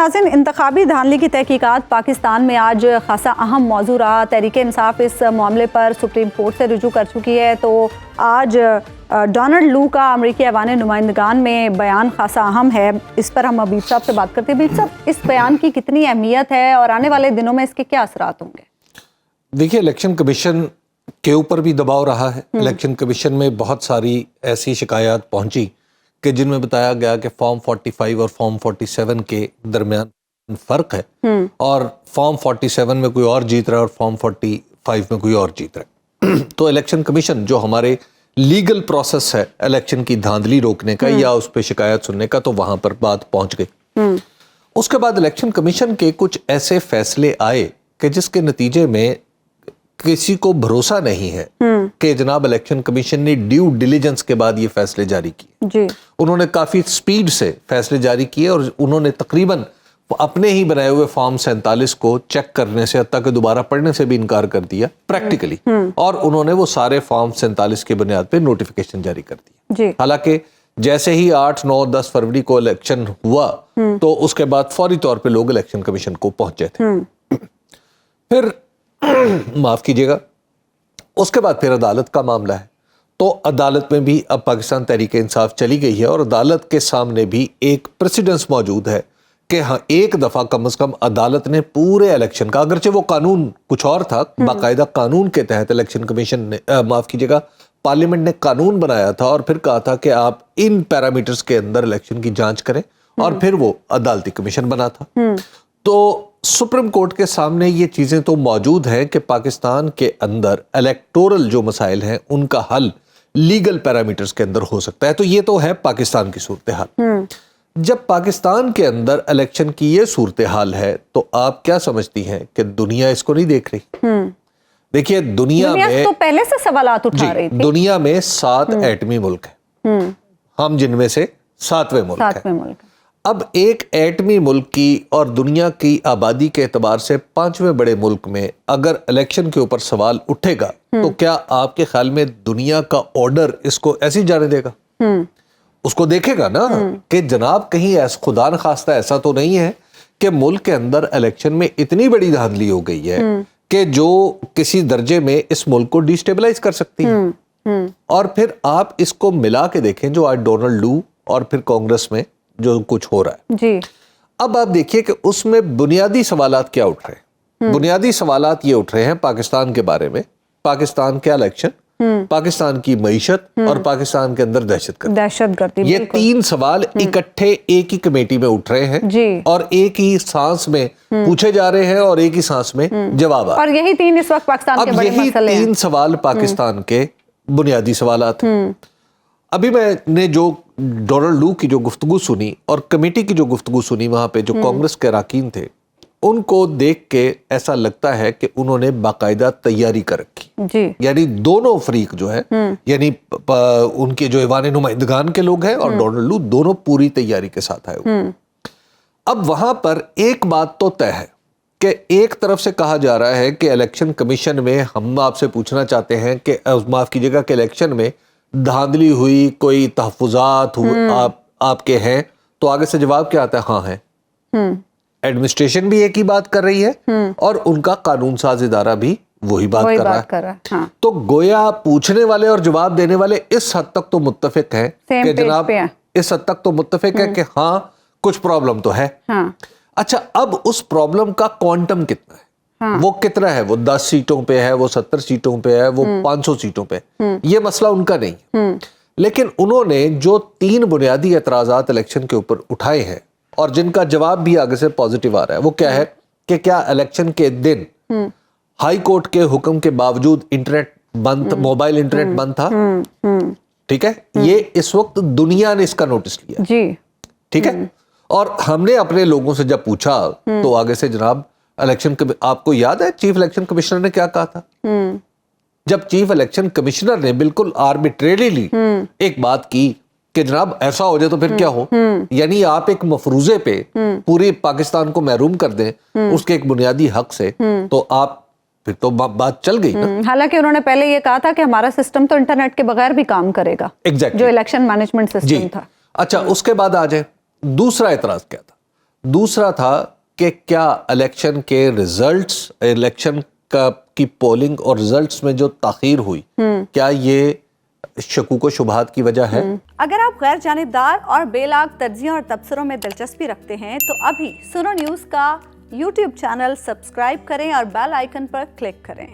ناظرین، انتخابی دھاندلی کی تحقیقات پاکستان میں آج خاصا اہم موضوع رہا۔ تحریک انصاف اس معاملے پر سپریم کورٹ سے رجوع کر چکی ہے، تو آج ڈونلڈ لو کا امریکی ایوان نمائندگان میں بیان خاصا اہم ہے۔ اس پر ہم حبیب صاحب سے بات کرتے ہیں۔ حبیب صاحب، اس بیان کی کتنی اہمیت ہے اور آنے والے دنوں میں اس کے کیا اثرات ہوں گے؟ دیکھیے، الیکشن کمیشن کے اوپر بھی دباؤ رہا ہے۔ الیکشن کمیشن میں بہت ساری ایسی شکایات پہنچی کہ جن میں بتایا گیا کہ فارم 45 اور فارم 47 کے درمیان فرق ہے، اور فارم 47 میں کوئی اور جیت رہا ہے اور فارم 45 میں کوئی اور جیت رہا ہے۔ تو الیکشن کمیشن جو ہمارے لیگل پروسیس ہے الیکشن کی دھاندلی روکنے کا یا اس پہ شکایت سننے کا، تو وہاں پر بات پہنچ گئی۔ اس کے بعد الیکشن کمیشن کے کچھ ایسے فیصلے آئے کہ جس کے نتیجے میں کسی کو بھروسہ نہیں ہے کہ جناب الیکشن کمیشن نے ڈیو ڈیلیجنس کے بعد یہ فیصلے جاری کیے۔ انہوں نے کافی سپیڈ سے فیصلے جاری کیے اور انہوں نے تقریباً اپنے ہی بنائے ہوئے فارم 47 کو چیک کرنے سے، حتیٰ کہ دوبارہ پڑھنے سے بھی انکار کر دیا پریکٹیکلی، اور انہوں نے وہ سارے فارم 47 کی بنیاد پہ نوٹیفیکیشن جاری کر دیا۔ حالانکہ جیسے ہی 8، 9، 10 فروری کو الیکشن ہوا تو اس کے بعد فوری طور پہ لوگ الیکشن کمیشن کو پہنچے تھے۔ پھر معاف کیجیے گا، اس کے بعد پھر عدالت کا معاملہ ہے، تو عدالت میں بھی اب پاکستان تحریک انصاف چلی گئی ہے، اور عدالت کے سامنے بھی ایک پریسیڈنس موجود ہے کہ ہاں، ایک دفعہ کم از کم عدالت نے پورے الیکشن کا، اگرچہ وہ قانون کچھ اور تھا، باقاعدہ قانون کے تحت الیکشن کمیشن نے معاف کیجیے گا پارلیمنٹ نے قانون بنایا تھا اور پھر کہا تھا کہ آپ ان پیرامیٹرز کے اندر الیکشن کی جانچ کریں، اور پھر وہ عدالتی کمیشن بنا تھا۔ تو سپریم کورٹ کے سامنے یہ چیزیں تو موجود ہیں کہ پاکستان کے اندر الیکٹورل جو مسائل ہیں ان کا حل لیگل پیرامیٹرز کے اندر ہو سکتا ہے۔ تو یہ تو ہے پاکستان کی صورتحال۔ جب پاکستان کے اندر الیکشن کی یہ صورتحال ہے تو آپ کیا سمجھتی ہیں کہ دنیا اس کو نہیں دیکھ رہی؟ دیکھیے، دنیا میں تو پہلے سے سوالات اٹھا رہی تھی۔ دنیا میں 7 ایٹمی ملک ہیں، ہم جن میں سے 7ویں ملک ہیں۔ اب ایک ایٹمی ملک کی اور دنیا کی آبادی کے اعتبار سے 5ویں بڑے ملک میں اگر الیکشن کے اوپر سوال اٹھے گا تو کیا آپ کے خیال میں دنیا کا آرڈر اس کو ایسی جانے دے گا؟ اس کو دیکھے گا نا کہ جناب کہیں خدا نخواستہ ایسا تو نہیں ہے کہ ملک کے اندر الیکشن میں اتنی بڑی دھاندلی ہو گئی ہے کہ جو کسی درجے میں اس ملک کو ڈیسٹیبلائز کر سکتی ہے۔ اور پھر آپ اس کو ملا کے دیکھیں جو آج ڈونلڈ لو اور پھر کانگریس میں جو کچھ ہو رہا ہے۔ اب آپ دیکھیے کہ اس میں بنیادی سوالات کیا اٹھ رہے ہیں۔ بنیادی سوالات یہ اٹھ رہے ہیں پاکستان کے بارے میں، پاکستان کے الیکشن، پاکستان کی معیشت اور پاکستان کے اندر دہشت گردی۔ یہ 3 سوال اکٹھے ایک ہی کمیٹی میں اٹھ رہے ہیں اور ایک ہی سانس میں پوچھے جا رہے ہیں اور ایک ہی سانس میں جواب آ رہے ہیں۔ اور یہی 3 اس وقت پاکستان کے بڑے مسئلے ہیں۔ یہی 3 سوال پاکستان کے بنیادی سوالات ہیں۔ ابھی میں نے جو ڈونلڈ لو کی جو گفتگو سنی اور کمیٹی کی جو گفتگو سنی، وہاں پہ جو کانگریس کے اراکین تھے، ان کو دیکھ کے ایسا لگتا ہے کہ انہوں نے باقاعدہ تیاری کر رکھی۔ یعنی دونوں فریق جو ہے، یعنی ان کے جو ایوان نمائندگان کے لوگ ہیں اور ڈونلڈ لو، دونوں پوری تیاری کے ساتھ آئے ہوئے۔ اب وہاں پر ایک بات تو طے ہے کہ ایک طرف سے کہا جا رہا ہے کہ الیکشن کمیشن میں ہم آپ سے پوچھنا چاہتے ہیں کہ معاف کیجیے گا کہ الیکشن میں دھاندلی ہوئی، کوئی تحفظات آپ کے ہیں، تو آگے سے جواب کیا آتا ہے؟ ہاں ہے۔ ایڈمنسٹریشن بھی ایک ہی بات کر رہی ہے اور ان کا قانون ساز ادارہ بھی وہی بات کر رہا ہے۔ تو گویا پوچھنے والے اور جواب دینے والے اس حد تک تو متفق ہیں کہ جناب اس حد تک تو متفق ہے کہ ہاں کچھ پرابلم تو ہے۔ اچھا، اب اس پرابلم کا کوانٹم کتنا ہے؟ وہ کتنا ہے؟ وہ 10 سیٹوں پہ ہے، وہ 70 سیٹوں پہ ہے، وہ 500 سیٹوں پہ؟ یہ مسئلہ ان کا نہیں۔ لیکن انہوں نے جو 3 بنیادی اعتراضات الیکشن کے اوپر اٹھائے ہیں اور جن کا جواب بھی آگے سے پازیٹیو آ رہا ہے، وہ کیا ہے کہ کیا الیکشن کے دن ہائی کورٹ کے حکم کے باوجود انٹرنیٹ بند، موبائل انٹرنیٹ بند تھا؟ ٹھیک ہے، یہ اس وقت دنیا نے اس کا نوٹس لیا، ٹھیک ہے۔ اور ہم نے اپنے لوگوں سے جب پوچھا تو آگے سے جناب الیکشن، آپ کو یاد ہے چیف الیکشن کمشنر نے کیا کہا تھا؟ جب چیف الیکشن کمشنر نے بالکل آربیٹریریلی ایک بات کی کہ جناب ایسا ہو جائے تو پھر کیا ہو، یعنی آپ ایک مفروضے پہ پوری پاکستان کو محروم کر دیں اس کے ایک بنیادی حق سے، تو آپ پھر تو بات چل گئی نا۔ حالانکہ انہوں نے پہلے یہ کہا تھا کہ ہمارا سسٹم تو انٹرنیٹ کے بغیر بھی کام کرے گا، جو الیکشن مینجمنٹ سسٹم تھا۔ اچھا، اس کے بعد آ جائیں، دوسرا اعتراض کیا تھا؟ دوسرا تھا کہ کیا الیکشن کے ریزلٹس، الیکشن کی پولنگ اور ریزلٹس میں جو تاخیر ہوئی، کیا یہ شکوک و شبہات کی وجہ ہے؟ اگر آپ غیر جانبدار اور بے لاگ تجزیوں اور تبصروں میں دلچسپی رکھتے ہیں تو ابھی سنو نیوز کا یوٹیوب چینل سبسکرائب کریں اور بیل آئیکن پر کلک کریں۔